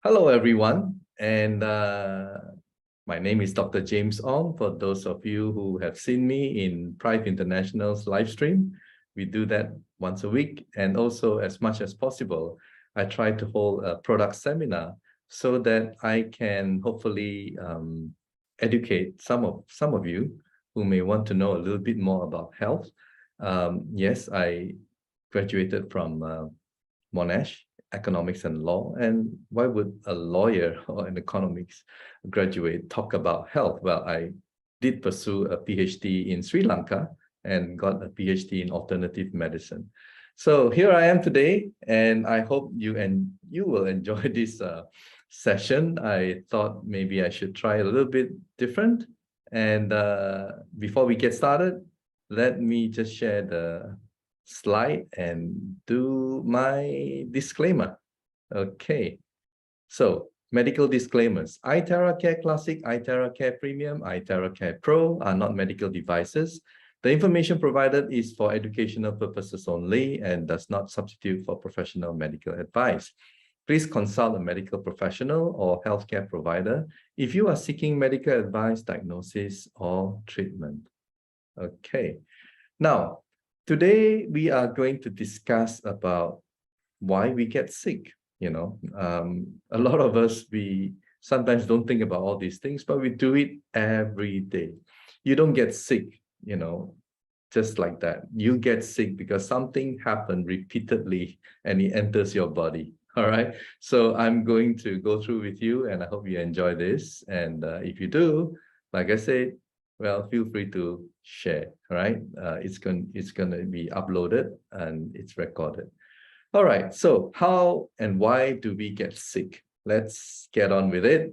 Hello, everyone, and my name is Dr. James Ong. For those of you who have seen me in Prive International's live stream, we do that once a week, and also as much as possible, I try to hold a product seminar so that I can hopefully educate some of you who may want to know a little bit more about health. Yes, I graduated from Monash Economics and Law. And why would a lawyer or an economics graduate talk about health? Well, I did pursue a PhD in Sri Lanka and got a PhD in alternative medicine. So here I am today, and I hope you will enjoy this session. I thought maybe I should try a little bit different. And before we get started, let me just share the slide and do my disclaimer. Okay, so medical disclaimers. iTeraCare Classic, iTeraCare Premium, iTeraCare Pro are not medical devices. The information provided is for educational purposes only and does not substitute for professional medical advice. Please consult a medical professional or healthcare provider if you are seeking medical advice, diagnosis, or treatment. Okay, now, today, we are going to discuss about why we get sick. A lot of us, we sometimes don't think about all these things, but we do it every day. You don't get sick, just like that. You get sick because something happened repeatedly and it enters your body. All right. So I'm going to go through with you, and I hope you enjoy this. And if you do, like I said, well, feel free to share, all right? It's going to be uploaded and it's recorded. All right, so how and why do we get sick? Let's get on with it.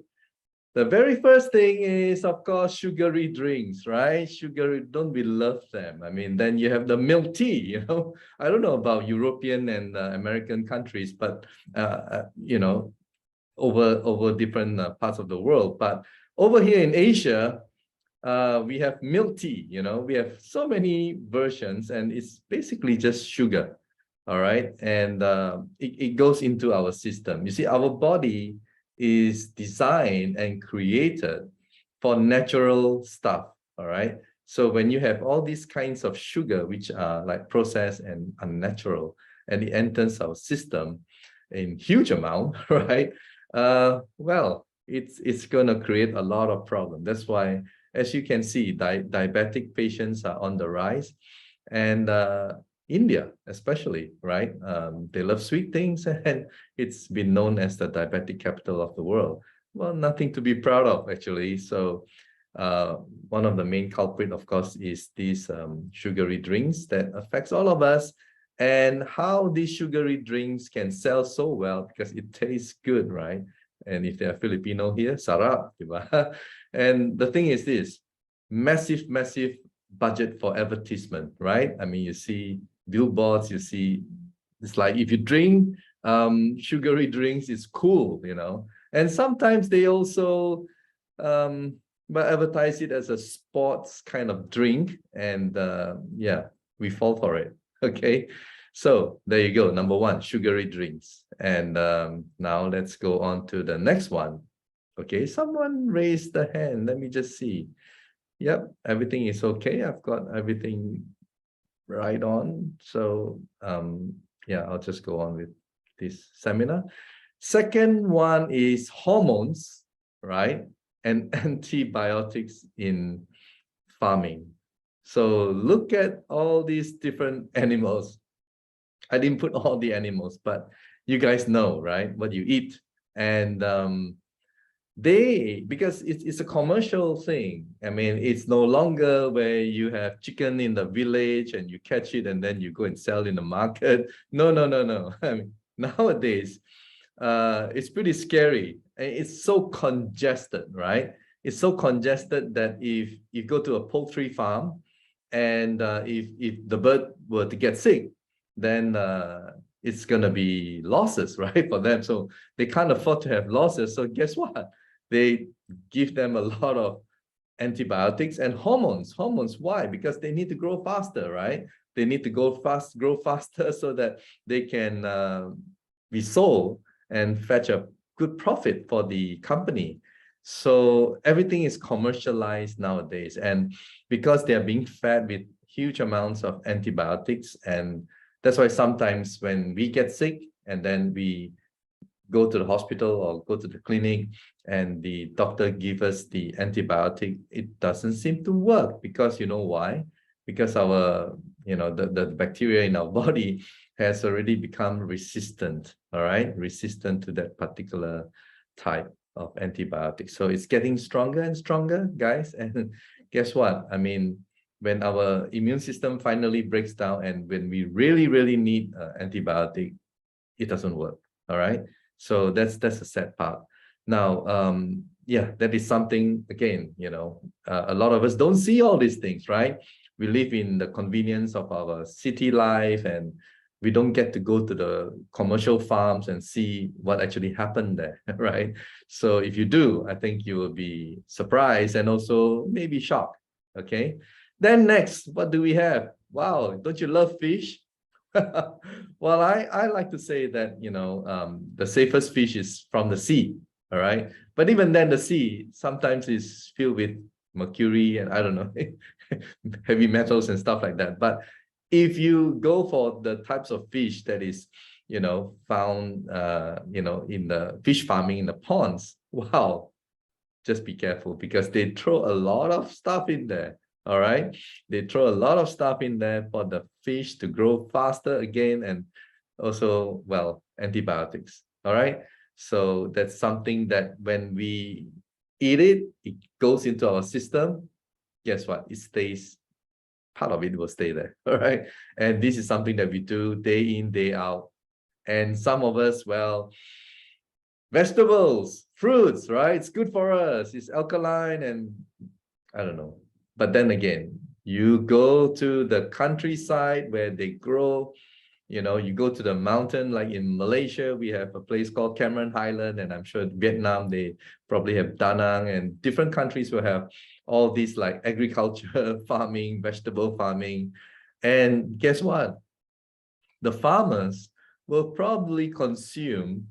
The very first thing is, of course, sugary drinks, right? Sugary, don't we love them? I mean, then you have the milk tea, I don't know about European and American countries, but, over different parts of the world. But over here in Asia, we have milk tea, we have so many versions, and it's basically just sugar, all right? And it goes into our system. You see, our body is designed and created for natural stuff, all right? So when you have all these kinds of sugar, which are like processed and unnatural, and it enters our system in huge amount, right? Well, it's going to create a lot of problems. That's why, as you can see, diabetic patients are on the rise, and India especially, right? They love sweet things, and it's been known as the diabetic capital of the world. Well, nothing to be proud of, actually. So one of the main culprit, of course, is these sugary drinks that affects all of us, and how these sugary drinks can sell so well because it tastes good, right? And if they're Filipino here, sarap, diba? And the thing is this, massive budget for advertisement, right? I mean, you see billboards, you see, it's like if you drink sugary drinks, it's cool, And sometimes they also advertise it as a sports kind of drink, and yeah, we fall for it, okay? So there you go, number one, sugary drinks. And now let's go on to the next one. Okay, someone raised the hand. Let me just see. Yep, everything is okay. I've got everything right on. So yeah, I'll just go on with this seminar. Second one is hormones, right? And antibiotics in farming. So look at all these different animals. I didn't put all the animals, but you guys know, right, what you eat. And because it's a commercial thing. I mean, it's no longer where you have chicken in the village and you catch it and then you go and sell in the market. No. I mean, nowadays, it's pretty scary. It's so congested, right? It's so congested that if you go to a poultry farm and if the bird were to get sick, then it's going to be losses, right, for them. So they can't afford to have losses. So guess what? They give them a lot of antibiotics and hormones. Hormones, why? Because they need to grow faster, right? They need to grow faster so that they can be sold and fetch a good profit for the company. So everything is commercialized nowadays. And because they are being fed with huge amounts of antibiotics, and that's why sometimes when we get sick and then we go to the hospital or go to the clinic and the doctor gives us the antibiotic, it doesn't seem to work, because you know why? Because our, the bacteria in our body has already become resistant, all right? Resistant to that particular type of antibiotics. So it's getting stronger and stronger, guys. And guess what? I mean, when our immune system finally breaks down and when we really, really need antibiotic, it doesn't work, all right? So that's a sad part. Now, yeah, that is something, again, a lot of us don't see all these things, right? We live in the convenience of our city life, and we don't get to go to the commercial farms and see what actually happened there, right? So if you do, I think you will be surprised and also maybe shocked, okay? Then next, what do we have? Wow, don't you love fish? Well, I like to say that, the safest fish is from the sea, all right? But even then, the sea sometimes is filled with mercury and I don't know, heavy metals and stuff like that. But if you go for the types of fish that is, found, in the fish farming in the ponds, wow, just be careful, because they throw a lot of stuff in there. All right, they throw a lot of stuff in there for the fish to grow faster again, and also, well, antibiotics. All right, so that's something that when we eat it, it goes into our system. Guess what? It stays, part of it will stay there. All right, and this is something that we do day in, day out. And some of us, well, vegetables, fruits, right? It's good for us. It's alkaline, and I don't know. But then again, you go to the countryside where they grow, you go to the mountain, like in Malaysia, we have a place called Cameron Highland, and I'm sure Vietnam, they probably have Da Nang, and different countries will have all these like agriculture, farming, vegetable farming. And guess what? The farmers will probably consume,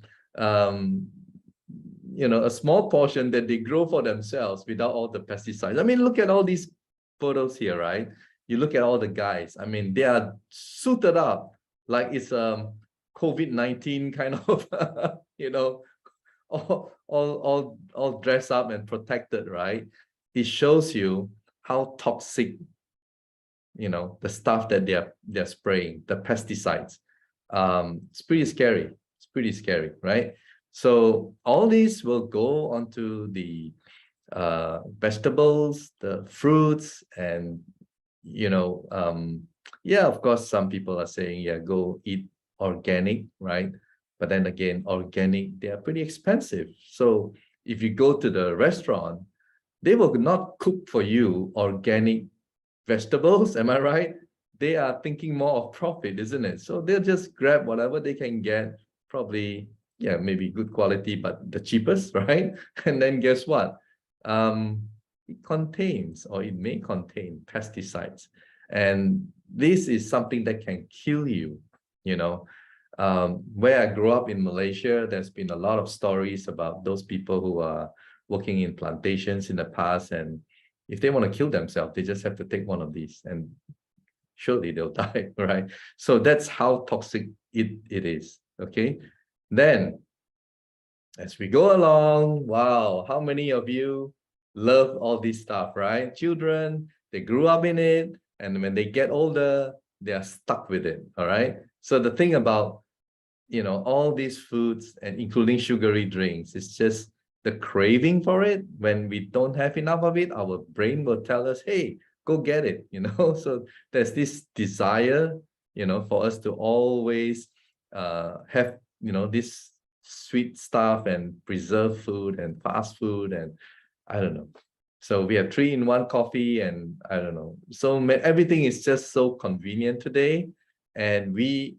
a small portion that they grow for themselves without all the pesticides. I mean, look at all these photos here, right? You look at all the guys. I mean, they are suited up like it's COVID-19 kind of, all dressed up and protected, right? It shows you how toxic, the stuff that they're spraying, the pesticides. It's pretty scary. It's pretty scary, right? So all these will go onto the vegetables, the fruits, and yeah, of course, some people are saying, yeah, go eat organic, right? But then again, organic, they are pretty expensive. So if you go to the restaurant, they will not cook for you organic vegetables, am I right? They are thinking more of profit, isn't it? So they'll just grab whatever they can get, probably, yeah, maybe good quality, but the cheapest, right? And then guess what? It contains, or it may contain, pesticides. And this is something that can kill you, Where I grew up in Malaysia, there's been a lot of stories about those people who are working in plantations in the past, and if they want to kill themselves, they just have to take one of these, and surely they'll die, right? So that's how toxic it is, okay? Then, as we go along, wow, how many of you love all this stuff, right? Children, they grew up in it, and when they get older, they are stuck with it, all right? So the thing about, all these foods, and including sugary drinks, it's just the craving for it. When we don't have enough of it, our brain will tell us, hey, go get it, So there's this desire, for us to always have, this sweet stuff and preserved food and fast food, and I don't know. So we have 3-in-1 coffee, and I don't know. So everything is just so convenient today, and we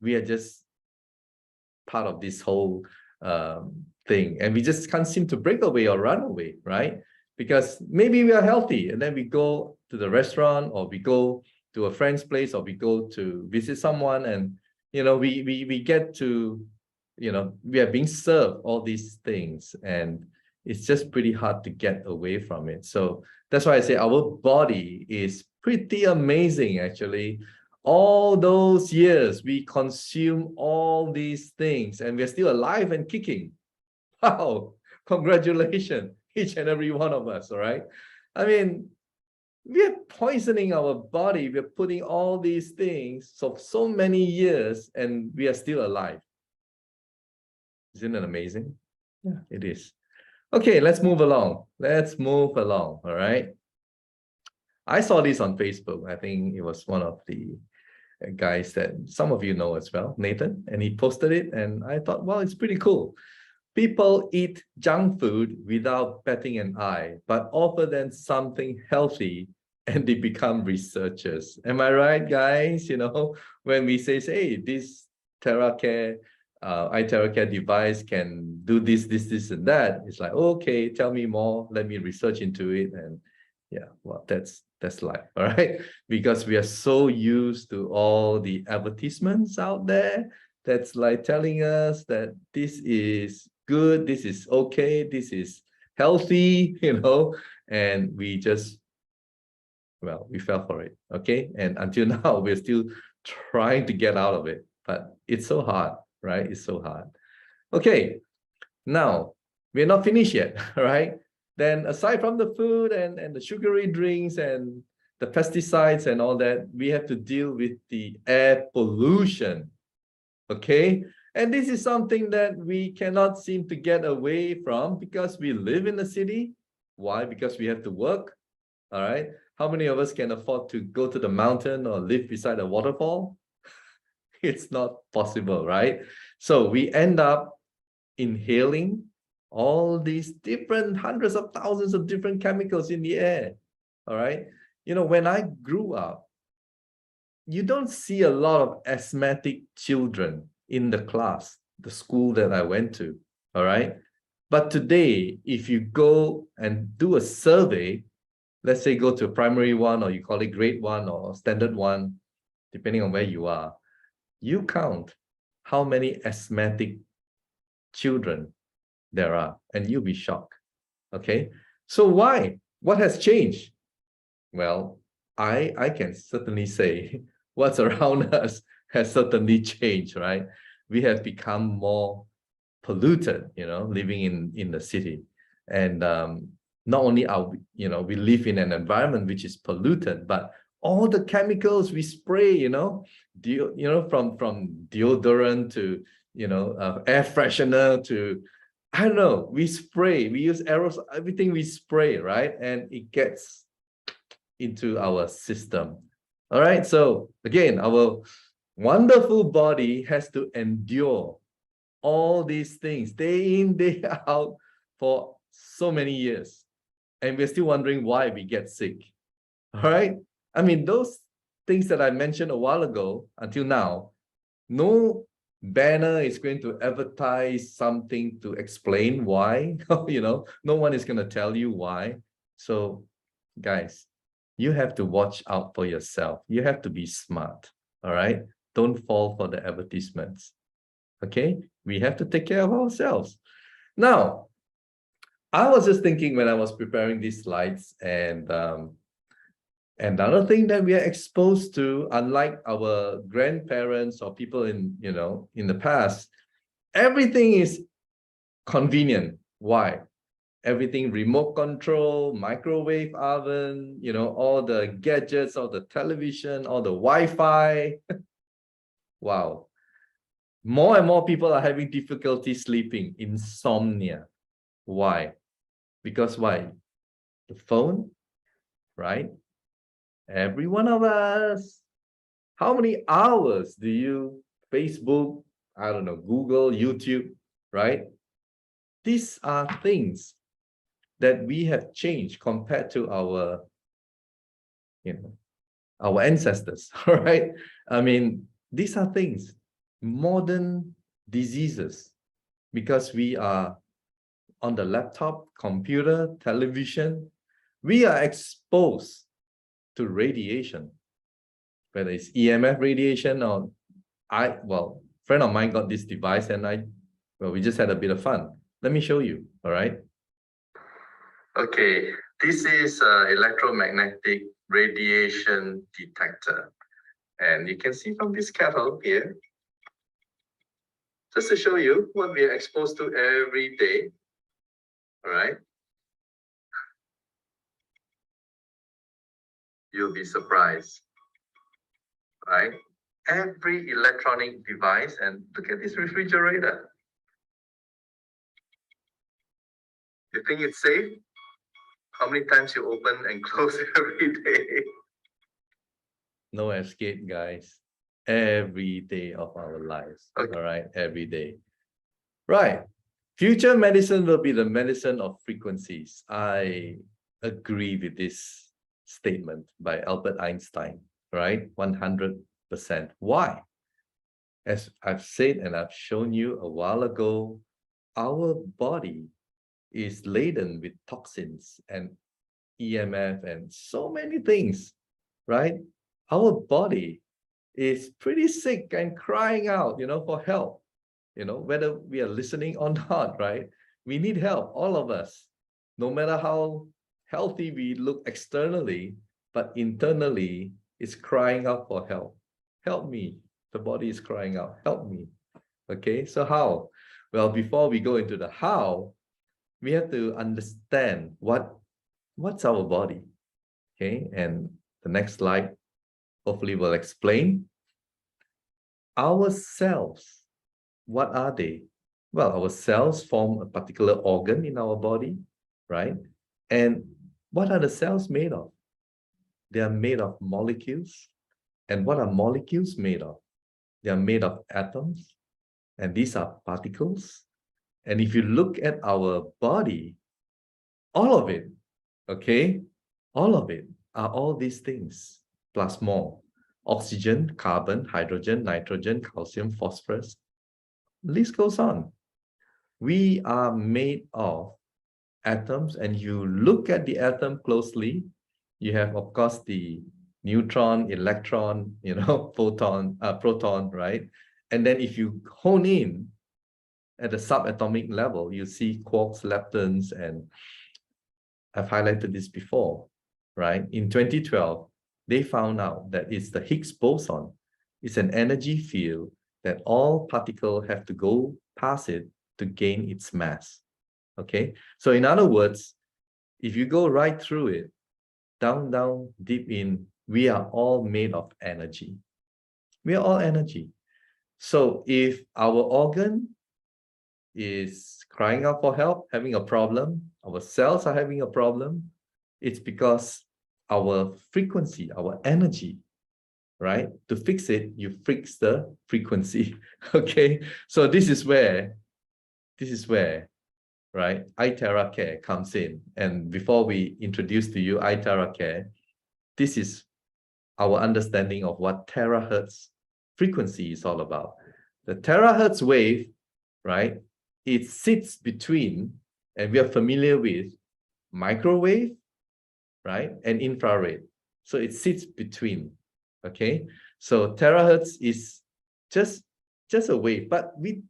are just part of this whole thing, and we just can't seem to break away or run away, right? Because maybe we are healthy, and then we go to the restaurant, or we go to a friend's place, or we go to visit someone, and we get to we are being served all these things, and it's just pretty hard to get away from it. So that's why I say our body is pretty amazing, actually. All those years we consume all these things and we're still alive and kicking. Wow, congratulations, each and every one of us, all right? I mean, we're poisoning our body, we're putting all these things so many years and we are still alive. Isn't it amazing? Yeah, it is. Okay, let's move along. Let's move along, all right? I saw this on Facebook. I think it was one of the guys that some of you know as well, Nathan, and he posted it, and I thought, well, it's pretty cool. People eat junk food without batting an eye, but offer them something healthy and they become researchers. Am I right, guys? When we say, hey, this TeraCare, iTeraCare device can do this, and that, it's like, okay, tell me more, let me research into it. And yeah, well, that's life, all right? Because we are so used to all the advertisements out there that's like telling us that this is good, this is okay, this is healthy, and we just, well, we fell for it, okay? And until now, we're still trying to get out of it, but it's so hard, right? It's so hard. Okay, now, we're not finished yet, right? Then aside from the food and the sugary drinks and the pesticides and all that, we have to deal with the air pollution, okay? And this is something that we cannot seem to get away from because we live in the city. Why? Because we have to work, all right? How many of us can afford to go to the mountain or live beside a waterfall? It's not possible, right? So we end up inhaling all these different hundreds of thousands of different chemicals in the air, all right? When I grew up, you don't see a lot of asthmatic children in the class, the school that I went to, all right? But today, if you go and do a survey, let's say go to a primary one, or you call it grade 1 or standard 1, depending on where you are, you count how many asthmatic children there are, and you'll be shocked, okay? So why? What has changed? Well, I can certainly say what's around us has certainly changed, right? We have become more polluted, living in the city. And not only are we live in an environment which is polluted, but all the chemicals we spray, from deodorant to air freshener to, I don't know, we use aerosol, everything we spray, right? And it gets into our system. All right, so again, our wonderful body has to endure all these things day in, day out for so many years. And we're still wondering why we get sick. All right, I mean, those things that I mentioned a while ago until now, no banner is going to advertise something to explain why. No one is going to tell you why. So guys, you have to watch out for yourself. You have to be smart, all right? Don't fall for the advertisements, okay? We have to take care of ourselves. Now, I was just thinking when I was preparing these slides, and another thing that we are exposed to, unlike our grandparents or people in the past, everything is convenient. Why? Everything remote control, microwave oven, all the gadgets, all the television, all the Wi-Fi. Wow. More and more people are having difficulty sleeping, insomnia. Why? Because why? The phone, right? Every one of us. How many hours do you Facebook, I don't know, Google, YouTube, right? These are things that we have changed compared to our ancestors, right? I mean, these are things, modern diseases, because we are on the laptop, computer, television, we are exposed to radiation, whether it's EMF radiation or friend of mine got this device and I Well, we just had a bit of fun. Let me show you, all right? Okay, this is an electromagnetic radiation detector. And you can see from this kettle here, just to show you what we are exposed to every day, all right? You'll be surprised, right? Every electronic device, and look at this refrigerator. You think it's safe? How many times you open and close every day? No escape, guys. Every day of our lives, okay. All right? Every day. Right. Future medicine will be the medicine of frequencies. I agree with this statement by Albert Einstein, right? 100%. Why? As I've said and I've shown you a while ago, our body is laden with toxins and EMF and so many things, right? Our body is pretty sick and crying out, for help, whether we are listening or not, right? We need help, all of us, no matter how healthy we look externally, but internally it's crying out for help. Help me. The body is crying out, help me. Okay, so how? Well, before we go into the how, we have to understand what's our body. Okay, and the next slide hopefully will explain. Our cells, what are they? Well, our cells form a particular organ in our body, right? And what are the cells made of? They are made of molecules. And what are molecules made of? They are made of atoms, and these are particles. And if you look at our body, all of it, okay, all of it are all these things, plus more. Oxygen, carbon, hydrogen, nitrogen, calcium, phosphorus. List goes on. We are made of atoms, and you look at the atom closely, you have, of course, the neutron, electron, photon, proton, right? And then if you hone in at the subatomic level, you see quarks, leptons, and I've highlighted this before, right? In 2012, they found out that it's the Higgs boson. It's an energy field that all particles have to go past it to gain its mass. Okay, so in other words, if you go right through it, down, deep in, we are all made of energy. We are all energy. So if our organ is crying out for help, having a problem, our cells are having a problem, it's because our frequency, our energy, right? To fix it, you fix the frequency. Okay, so this is where, right, iTeraCare comes in. And before we introduce to you iTeraCare, this is our understanding of what terahertz frequency is all about. The terahertz wave, right, it sits between, and we are familiar with microwave, right, and infrared. So it sits between, okay? So terahertz is just a wave, but we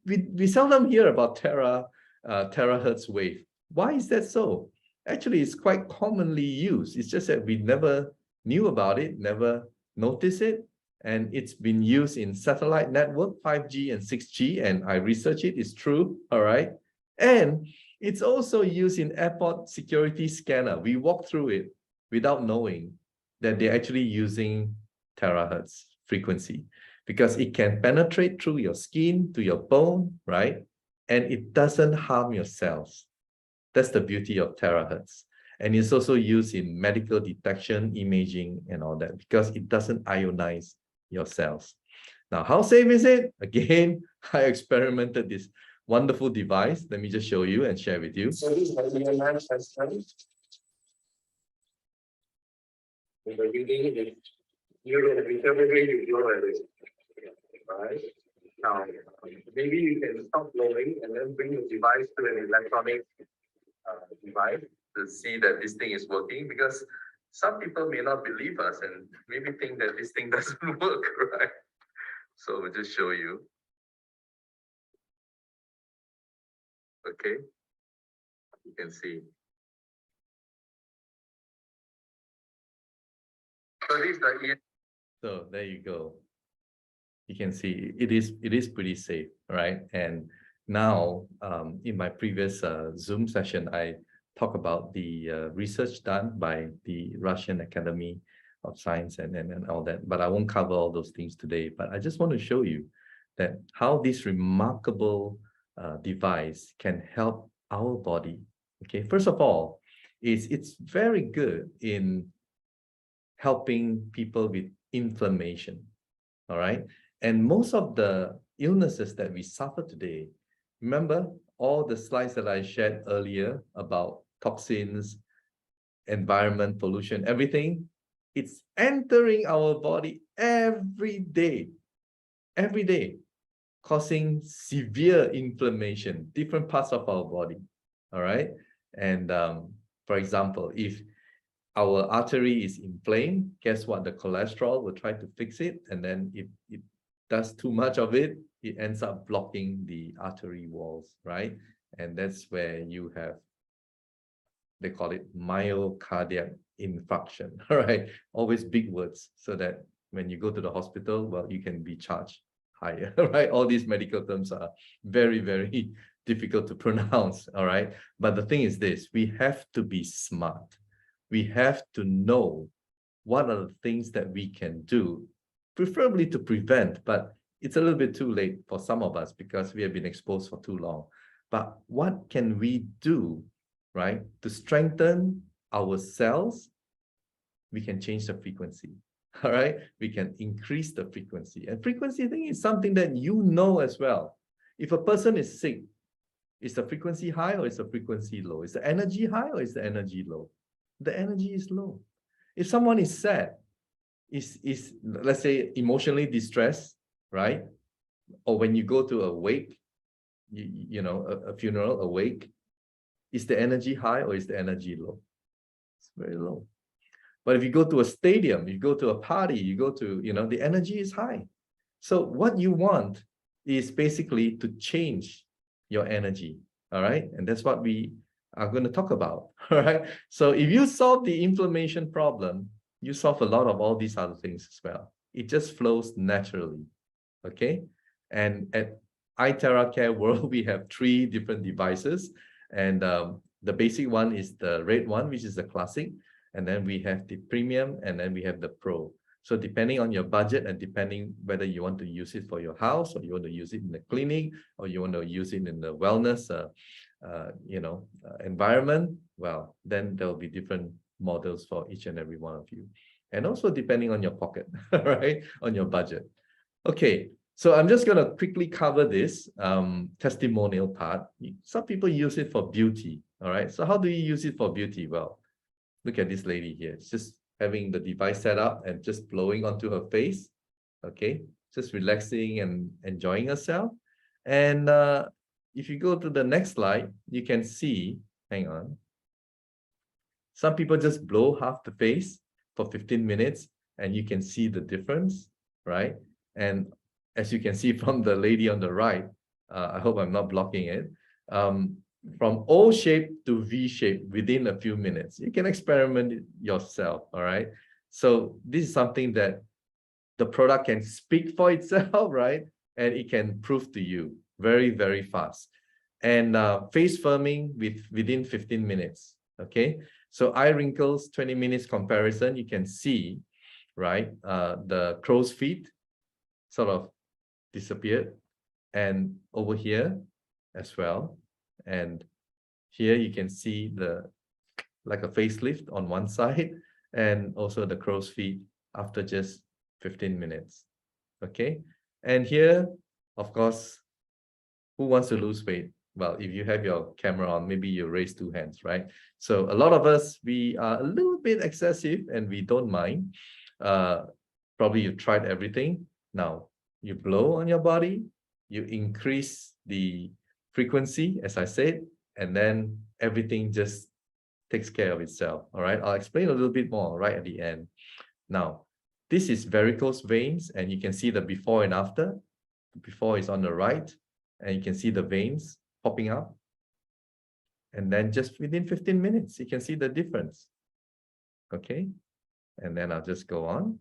seldom hear about terahertz wave. Why is that so? Actually, it's quite commonly used. It's just that we never knew about it, never noticed it, and it's been used in satellite network, 5G and 6G, and I researched it, it's true, all right? And it's also used in airport security scanner. We walk through it without knowing that they're actually using terahertz frequency, because it can penetrate through your skin to your bone, right? And it doesn't harm your cells. That's the beauty of terahertz. And it's also used in medical detection, imaging, and all that, because it doesn't ionize your cells. Now, how safe is it? Again, I experimented this wonderful device. Let me just show you and share with you. So this is the right? Now, maybe you can stop blowing and then bring the device to an electronic device to see that this thing is working, because some people may not believe us and maybe think that this thing doesn't work, right? So we'll just show you. Okay, you can see. So these are it. So there you go. You can see it is pretty safe, right? And now in my previous Zoom session, I talk about the research done by the Russian Academy of Science and all that, but I won't cover all those things today. But I just want to show you that how this remarkable device can help our body. Okay, first of all, it's very good in helping people with inflammation. All right. And most of the illnesses that we suffer today, remember all the slides that I shared earlier about toxins, environment, pollution, everything, it's entering our body every day, causing severe inflammation, different parts of our body. All right. And for example, if our artery is inflamed, guess what? The cholesterol will try to fix it. And then if it does too much of it, it ends up blocking the artery walls, right? And that's where you have, they call it myocardial infarction, all right? Always big words so that when you go to the hospital, well, you can be charged higher, right? All these medical terms are very, very difficult to pronounce, all right? But the thing is this, we have to be smart. We have to know what are the things that we can do, preferably to prevent, but it's a little bit too late for some of us because we have been exposed for too long. But what can we do, right, to strengthen our cells? We can change the frequency, all right? We can increase the frequency. And frequency thing is something that you know as well. If a person is sick, is the frequency high or is the frequency low? Is the energy high or is the energy low? The energy is low. If someone is sad, is let's say emotionally distressed, right? Or when you go to a wake, you know, a funeral, a wake, is the energy high or is the energy low? It's very low. But if you go to a stadium, you go to a party, you go to, you know, the energy is high. So what you want is basically to change your energy, all right? And that's what we are going to talk about, all right? So if you solve the inflammation problem, you solve a lot of all these other things as well. It just flows naturally, okay? And at iTeraCare World, we have 3 different devices. And the basic one is the red one, which is the classic. And then we have the premium, and then we have the pro. So depending on your budget and depending whether you want to use it for your house or you want to use it in the clinic or you want to use it in the wellness environment, well, then there will be different models for each and every one of you. And also depending on your pocket, right? On your budget. Okay, so I'm just going to quickly cover this testimonial part. Some people use it for beauty, all right? So how do you use it for beauty? Well, look at this lady here. It's just having the device set up and just blowing onto her face. Okay, just relaxing and enjoying herself. And if you go to the next slide, you can see, hang on. Some people just blow half the face for 15 minutes and you can see the difference, right? And as you can see from the lady on the right, I hope I'm not blocking it. From O shape to V shape within a few minutes. You can experiment it yourself, all right? So this is something that the product can speak for itself, right? And it can prove to you very, very fast. And face firming within 15 minutes, okay? So eye wrinkles, 20 minutes comparison, you can see, right? The crow's feet sort of disappeared. And over here as well. And here you can see like a facelift on one side and also the crow's feet after just 15 minutes. Okay. And here, of course, who wants to lose weight? Well, if you have your camera on, maybe you raise 2 hands, right? So a lot of us, we are a little bit excessive and we don't mind. Probably you've tried everything. Now you blow on your body, you increase the frequency, as I said, and then everything just takes care of itself. All right, I'll explain a little bit more right at the end. Now, this is varicose veins, and you can see the before and after. Before is on the right, and you can see the veins popping up. And then just within 15 minutes, you can see the difference. Okay. And then I'll just go on.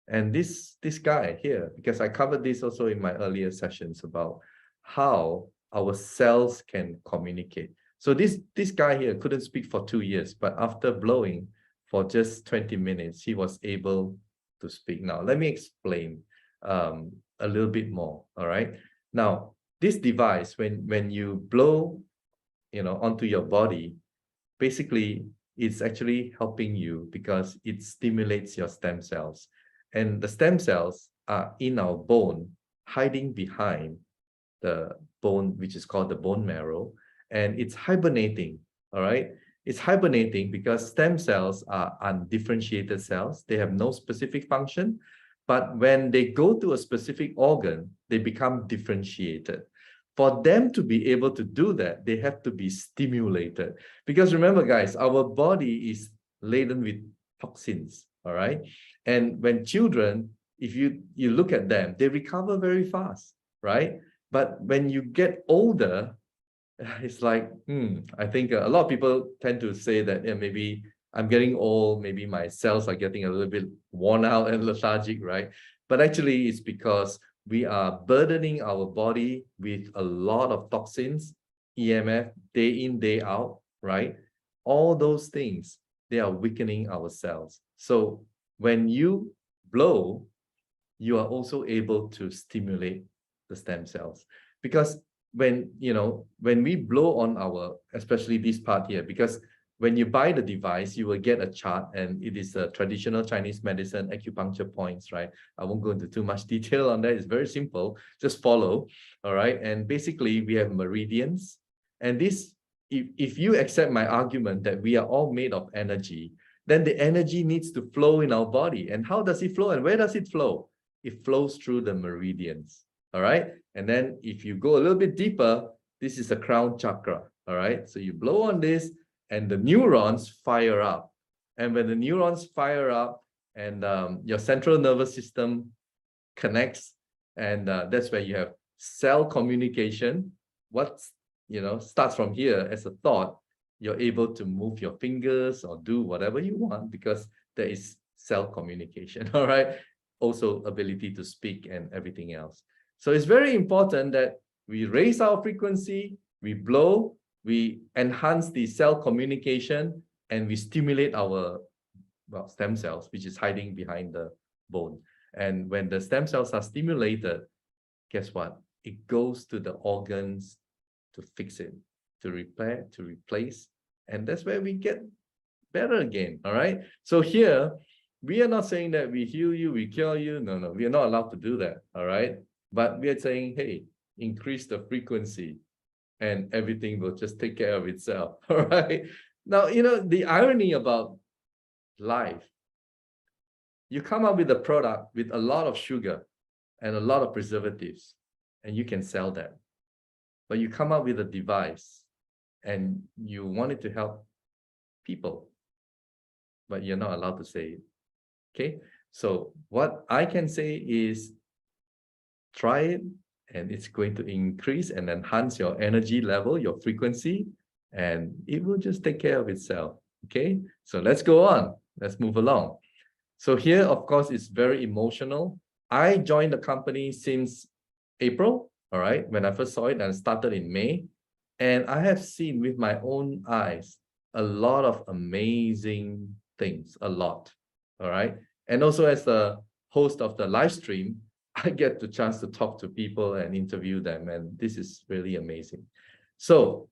And this guy here, because I covered this also in my earlier sessions about how our cells can communicate. So this guy here couldn't speak for 2 years, but after blowing for just 20 minutes, he was able to speak. Now, let me explain a little bit more, all right? Now, this device, when you blow, onto your body, basically, it's actually helping you because it stimulates your stem cells. And the stem cells are in our bone, hiding behind the bone, which is called the bone marrow, and it's hibernating, all right? It's hibernating because stem cells are undifferentiated cells. They have no specific function, but when they go to a specific organ, they become differentiated. For them to be able to do that, they have to be stimulated. Because remember, guys, our body is laden with toxins, all right? And when children, if you look at them, they recover very fast, right? But when you get older, it's like, I think a lot of people tend to say that maybe I'm getting old, maybe my cells are getting a little bit worn out and lethargic, right? But actually, it's because we are burdening our body with a lot of toxins, EMF, day in, day out, right? All those things, they are weakening our cells. So when you blow, you are also able to stimulate the stem cells. Because when we blow on our, especially this part here, because when you buy the device, you will get a chart, and it is a traditional Chinese medicine acupuncture points, right? I won't go into too much detail on that. It's very simple. Just follow, all right? And basically, we have meridians. And this, if you accept my argument that we are all made of energy, then the energy needs to flow in our body. And how does it flow? And where does it flow? It flows through the meridians, all right? And then if you go a little bit deeper, this is the crown chakra, all right? So you blow on this, and the neurons fire up. And when the neurons fire up, and your central nervous system connects, and that's where you have cell communication. What starts from here as a thought, you're able to move your fingers or do whatever you want because there is cell communication, all right? Also ability to speak and everything else. So it's very important that we raise our frequency, we blow, we enhance the cell communication, and we stimulate our stem cells, which is hiding behind the bone. And when the stem cells are stimulated, guess what? It goes to the organs to fix it, to repair, to replace. And that's where we get better again, all right? So here, we are not saying that we heal you, we cure you. No, we are not allowed to do that, all right? But we are saying, hey, increase the frequency and everything will just take care of itself, all right? Now, the irony about life, you come up with a product with a lot of sugar and a lot of preservatives, and you can sell that. But you come up with a device and you want it to help people, but you're not allowed to say it, okay? So what I can say is try it, and it's going to increase and enhance your energy level, your frequency, and it will just take care of itself, okay? So let's go on. Let's move along. So here, of course, it's very emotional. I joined the company since April, all right, when I first saw it, and started in May. And I have seen with my own eyes a lot of amazing things, a lot, all right? And also as the host of the live stream, I get the chance to talk to people and interview them, and this is really amazing. So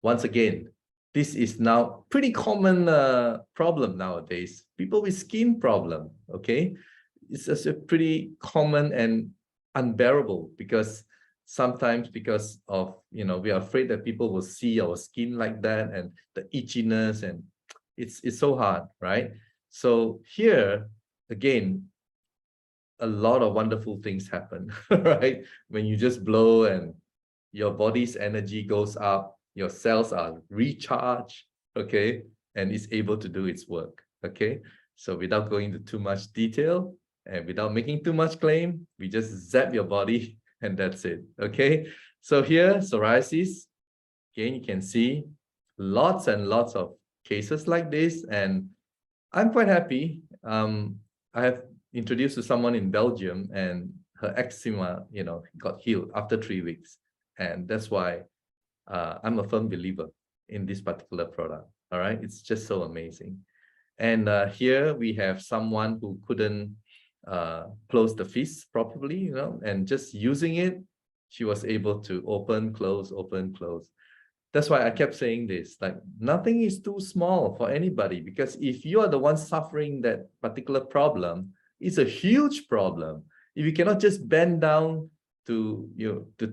once again, this is now pretty common problem nowadays. People with skin problem, okay? It's just a pretty common and unbearable because sometimes because of, we are afraid that people will see our skin like that and the itchiness, and it's so hard, right? So here, again, a lot of wonderful things happen, right? When you just blow and your body's energy goes up, your cells are recharged, okay? And it's able to do its work, okay? So without going into too much detail and without making too much claim, we just zap your body and that's it, okay? So here, psoriasis, Again, you can see lots and lots of cases like this, and I'm quite happy. I have introduced to someone in Belgium, and her eczema, got healed after 3 weeks. And that's why I'm a firm believer in this particular product. All right, it's just so amazing. And here we have someone who couldn't close the fist properly, and just using it, she was able to open, close, open, close. That's why I kept saying this, like nothing is too small for anybody, because if you are the one suffering that particular problem, it's a huge problem. If you cannot just bend down to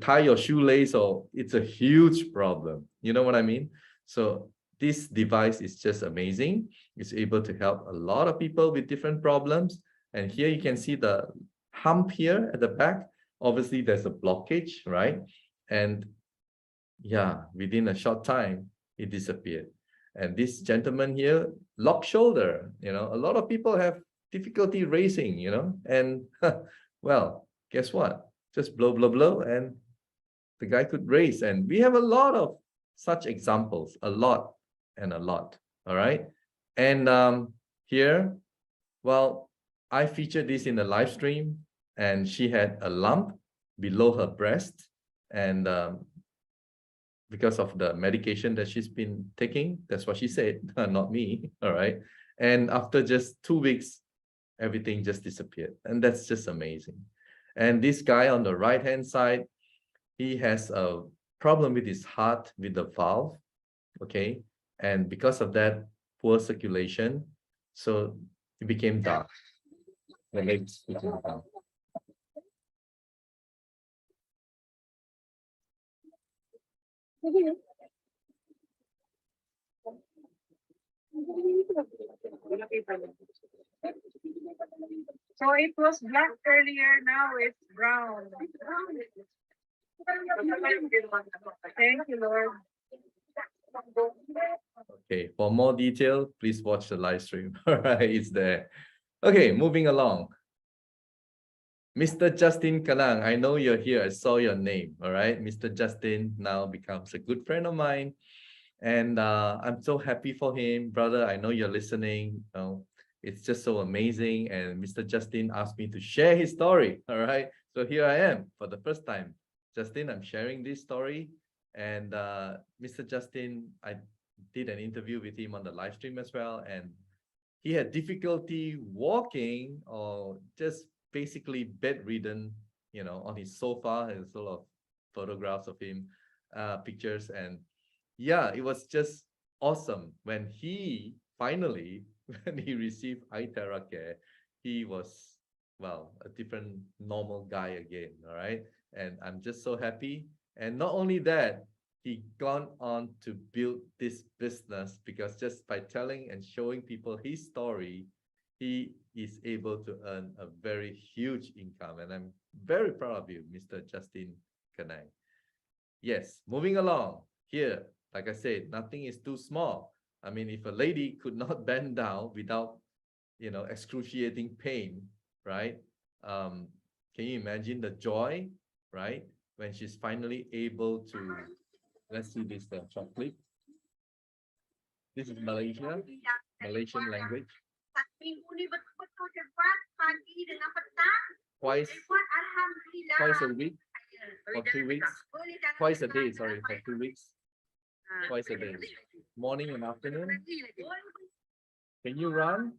tie your shoelace, or it's a huge problem. You know what I mean? So this device is just amazing. It's able to help a lot of people with different problems. And here you can see the hump here at the back. Obviously, there's a blockage, right? And yeah, within a short time, it disappeared. And this gentleman here, locked shoulder, a lot of people have difficulty raising, and well, guess what? Just blow, blow, blow, and the guy could raise. And we have a lot of such examples, a lot and a lot. All right. And here, well, I featured this in the live stream, and she had a lump below her breast. And because of the medication that she's been taking, that's what she said, not me. All right. And after just 2 weeks, everything just disappeared. And that's just amazing. And this guy on the right-hand side, he has a problem with his heart, with the valve. Okay. And because of that, poor circulation. So it became dark. The legs became dark. So it was black earlier, now it's brown. Thank you, Lord. Okay, for more detail, please watch the live stream. All right, it's there. Okay, moving along. Mr. Justin Kanang, I know you're here. I saw your name. All right, Mr. Justin now becomes a good friend of mine. And I'm so happy for him. Brother, I know you're listening. It's just so amazing. And Mr. Justin asked me to share his story. All right, so here I am for the first time. Justin, I'm sharing this story. And Mr. Justin, I did an interview with him on the live stream as well. And he had difficulty walking, or just basically bedridden, on his sofa. There's a lot of photographs of him, pictures. And yeah, it was just awesome when he finally, when he received iTeraCare, he was, well, a different normal guy again. All right. And I'm just so happy. And not only that, he gone on to build this business, because just by telling and showing people his story, he is able to earn a very huge income. And I'm very proud of you, Mr. Justin Kanang. Yes, moving along here, like I said, nothing is too small. I mean, if a lady could not bend down without, excruciating pain, right? Can you imagine the joy, right? When she's finally able to, let's see this short clip. This is Malaysia, Malaysian language. Twice a week for 2 weeks. Twice a day, sorry, for 2 weeks. Twice a day. Morning and afternoon. Can you run?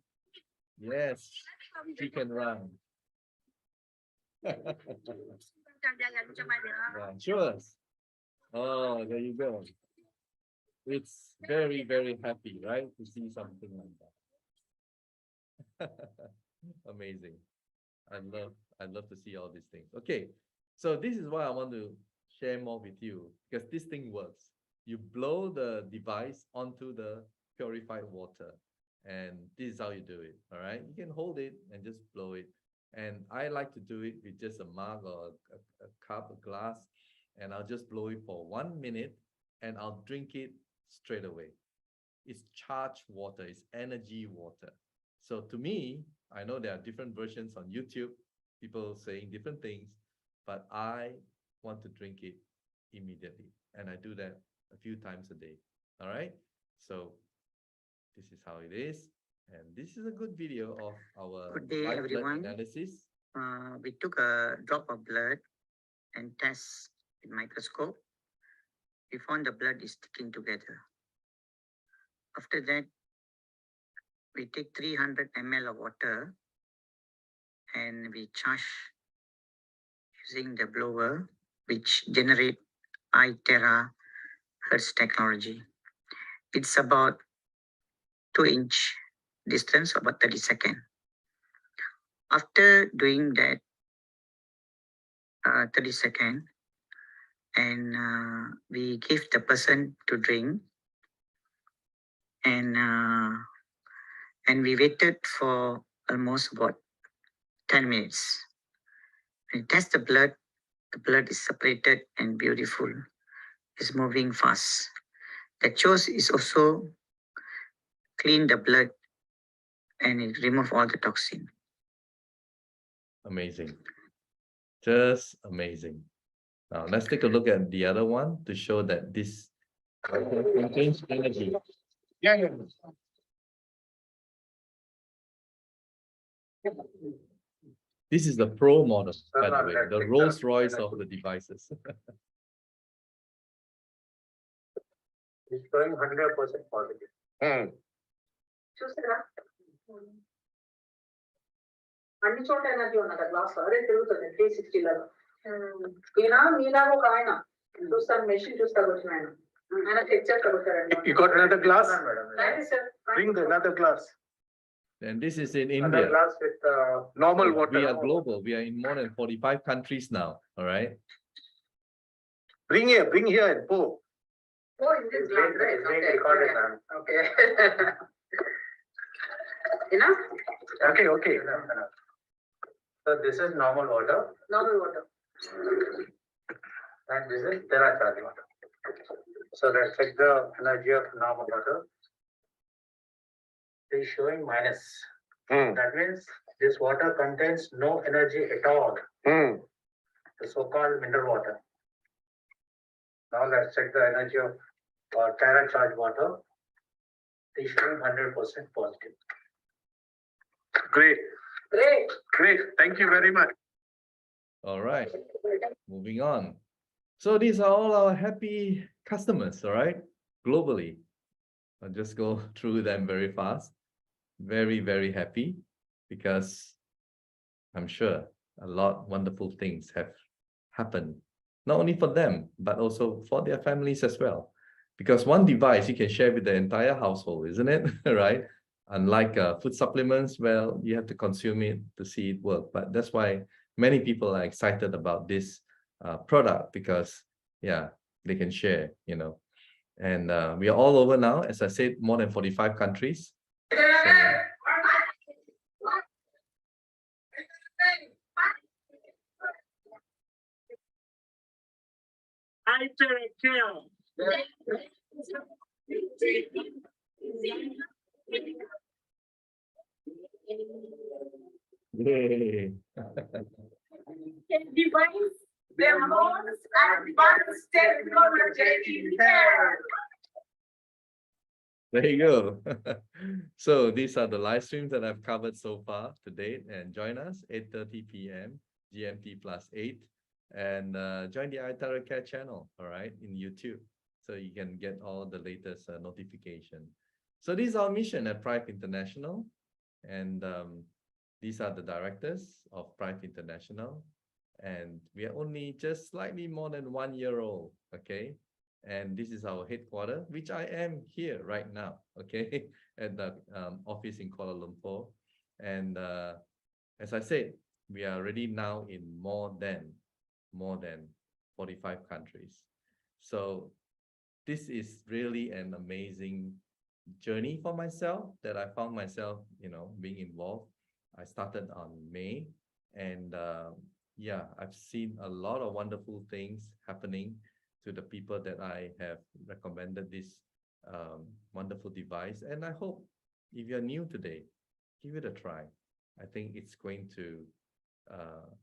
Yes, she can run. Yeah, sure. Oh, there you go. It's very, very happy, right? To see something like that. Amazing. I'd love to see all these things. Okay, so this is why I want to share more with you, because this thing works. You blow the device onto the purified water, and this is how you do it. All right, you can hold it and just blow it. And I like to do it with just a mug or a cup, a glass, and I'll just blow it for 1 minute, and I'll drink it straight away. It's charged water, it's energy water. So to me, I know there are different versions on YouTube, people saying different things, but I want to drink it immediately. And I do that a few times a day. All right. So this is how it is. And this is a good video of our Good day, white blood everyone. analysis. We took a drop of blood and test with microscope. We found the blood is sticking together. After that, we take 300 ml of water and we charge using the blower, which generate iTerahertz technology. It's about 2-inch distance, about 30 seconds. After doing that 30 seconds, and we give the person to drink, and we waited for almost about 10 minutes. We test the blood is separated and beautiful. It's moving fast. The choice is also clean the blood and it remove all the toxin. Amazing. Just amazing. Now let's take a look at the other one to show that this contains energy. Yeah. This is the Pro model, by the way, the Rolls Royce of the devices. It's showing 100% positive. చూసారా అన్ని చోట్ల energy ఉన్నది glass అదే తిరుగుతుంది 360 ఈయన మీలాగా ఒక ఆయన చూస్తాను మెషిన్ చూస్తా వచ్చిన ఆయన texture కలుగుతారండి. You got another glass? Bring the another glass. And this is in Another India. glass with normal water. We are global. We are in more than 45 countries now. All right. Bring here and pour. Oh, in this glass, right? It's being Okay, recorded, okay. ma'am. Okay. Enough? Okay. So this is normal water Normal water. and this is Terahertz water. So let's check the energy of normal water. It is showing minus. That means this water contains no energy at all. The so-called mineral water. Now let's check the energy of Terahertz water. It is showing 100% positive. Great. Thank you very much. All right. Moving on. So these are all our happy customers, all right, globally. I'll just go through them very fast. Very, very happy because I'm sure a lot wonderful things have happened, not only for them, but also for their families as well. Because one device you can share with the entire household, isn't it? Right? Unlike food supplements, well, you have to consume it to see it work. But that's why many people are excited about this product because, yeah, they can share, you know. And we are all over now, as I said, more than 45 countries. Yay. Device the most advanced technology in there. There you go. So these are the live streams that I've covered so far to date, and join us 8:30 p.m. GMT +8, and join the iTeraCare channel, all right, in YouTube, so you can get all the latest notification. So this is our mission at Prive International, and these are the directors of Prive International, and we are only just slightly more than 1 year old, okay? And this is our headquarters, which I am here right now, okay, at the office in Kuala Lumpur. And as I said, we are already now in more than 45 countries. So this is really an amazing journey for myself that I found myself, you know, being involved. I started on May, and yeah, I've seen a lot of wonderful things happening to the people that I have recommended this wonderful device. And I hope if you're new today, give it a try. I think it's going to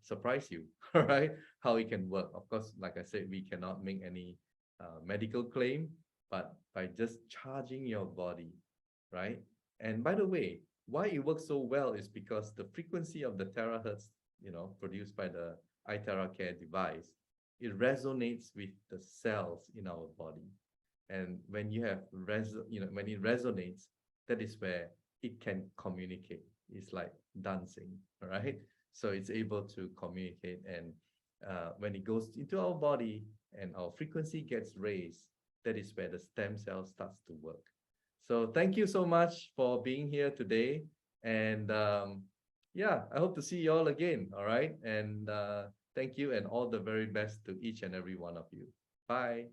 surprise you, all right? How it can work. Of course, like I said, we cannot make any medical claim, but by just charging your body, right? And by the way, why it works so well is because the frequency of the terahertz, produced by the iTeraCare device, it resonates with the cells in our body. And when you have when it resonates, that is where it can communicate. It's like dancing, all right? So it's able to communicate, and when it goes into our body and our frequency gets raised, that is where the stem cell starts to work. So thank you so much for being here today. And yeah, I hope to see you all again. All right. And thank you, and all the very best to each and every one of you. Bye.